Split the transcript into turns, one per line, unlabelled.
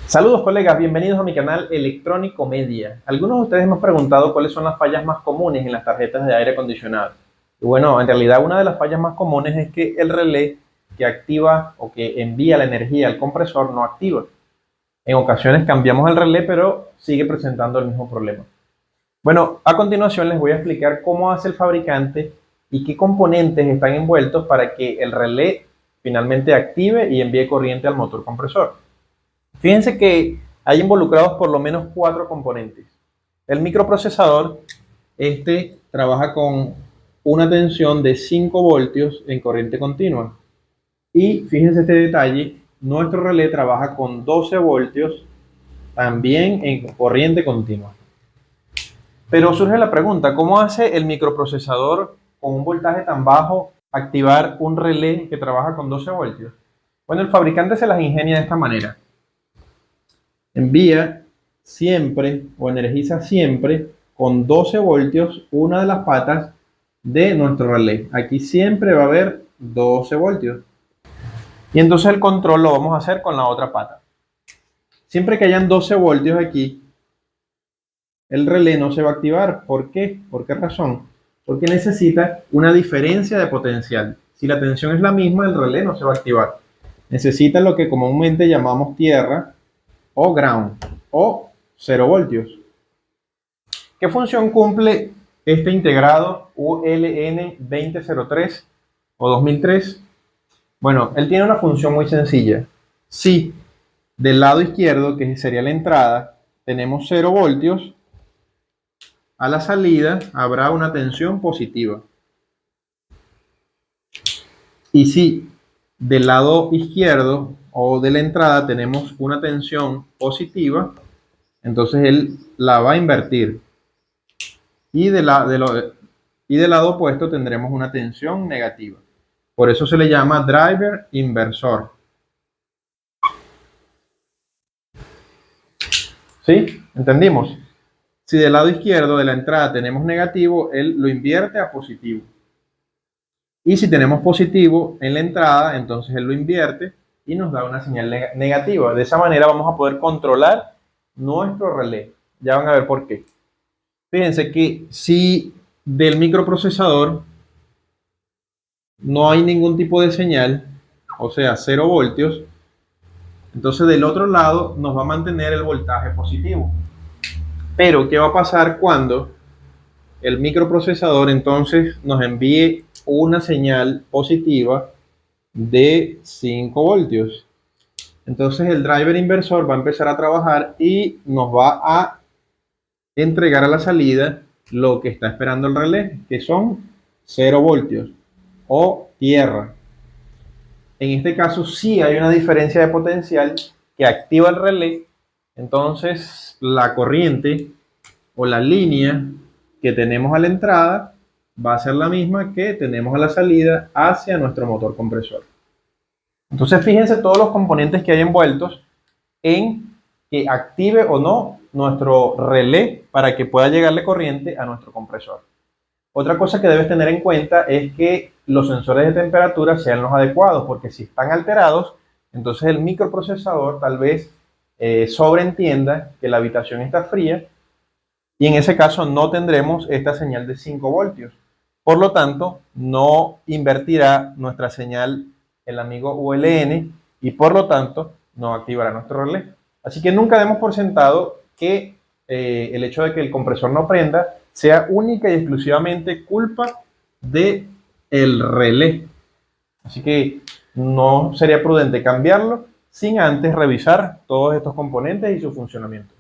Saludos colegas, bienvenidos a mi canal Electrónico Media. Algunos de ustedes me han preguntado cuáles son las fallas más comunes en las tarjetas de aire acondicionado. Y bueno, en realidad una de las fallas más comunes es que el relé que activa o que envía la energía al compresor no activa. En ocasiones cambiamos el relé, pero sigue presentando el mismo problema. Bueno, a continuación les voy a explicar cómo hace el fabricante y qué componentes están envueltos para que el relé finalmente active y envíe corriente al motor compresor. Fíjense que hay involucrados por lo menos 4 componentes. El microprocesador, este trabaja con una tensión de 5 voltios en corriente continua. Y fíjense este detalle, nuestro relé trabaja con 12 voltios también en corriente continua. Pero surge la pregunta, ¿cómo hace el microprocesador con un voltaje tan bajo activar un relé que trabaja con 12 voltios? Bueno, el fabricante se las ingenia de esta manera. Envía siempre o energiza siempre con 12 voltios una de las patas de nuestro relé. Aquí siempre va a haber 12 voltios. Y entonces el control lo vamos a hacer con la otra pata. Siempre que hayan 12 voltios aquí, el relé no se va a activar. ¿Por qué? ¿Por qué razón? Porque necesita una diferencia de potencial. Si la tensión es la misma, el relé no se va a activar. Necesita lo que comúnmente llamamos tierra o ground o 0 voltios. ¿Qué función cumple este integrado ULN 2003 o 2003? Bueno, él tiene una función muy sencilla. Si del lado izquierdo, que sería la entrada, tenemos 0 voltios, a la salida habrá una tensión positiva. Y si del lado izquierdo o de la entrada tenemos una tensión positiva, entonces él la va a invertir. Y del lado opuesto tendremos una tensión negativa. Por eso se le llama driver inversor. ¿Sí? ¿Entendimos? Si del lado izquierdo de la entrada tenemos negativo, él lo invierte a positivo. Y si tenemos positivo en la entrada, entonces él lo invierte y nos da una señal negativa. De esa manera vamos a poder controlar nuestro relé. Ya van a ver por qué. Fíjense que si del microprocesador no hay ningún tipo de señal, o sea, 0 voltios, entonces del otro lado nos va a mantener el voltaje positivo. Pero, ¿qué va a pasar cuando el microprocesador entonces nos envíe una señal positiva de 5 voltios? Entonces el driver inversor va a empezar a trabajar y nos va a entregar a la salida lo que está esperando el relé, que son 0 voltios o tierra. En este caso sí hay una diferencia de potencial que activa el relé, entonces la corriente o la línea que tenemos a la entrada va a ser la misma que tenemos a la salida hacia nuestro motor compresor. Entonces fíjense todos los componentes que hay envueltos en que active o no nuestro relé para que pueda llegarle corriente a nuestro compresor. Otra cosa que debes tener en cuenta es que los sensores de temperatura sean los adecuados, porque si están alterados, entonces el microprocesador tal vez sobreentienda que la habitación está fría y en ese caso no tendremos esta señal de 5 voltios. Por lo tanto, no invertirá nuestra señal el amigo ULN y por lo tanto no activará nuestro relé. Así que nunca demos por sentado que el hecho de que el compresor no prenda sea única y exclusivamente culpa del relé. Así que no sería prudente cambiarlo sin antes revisar todos estos componentes y su funcionamiento.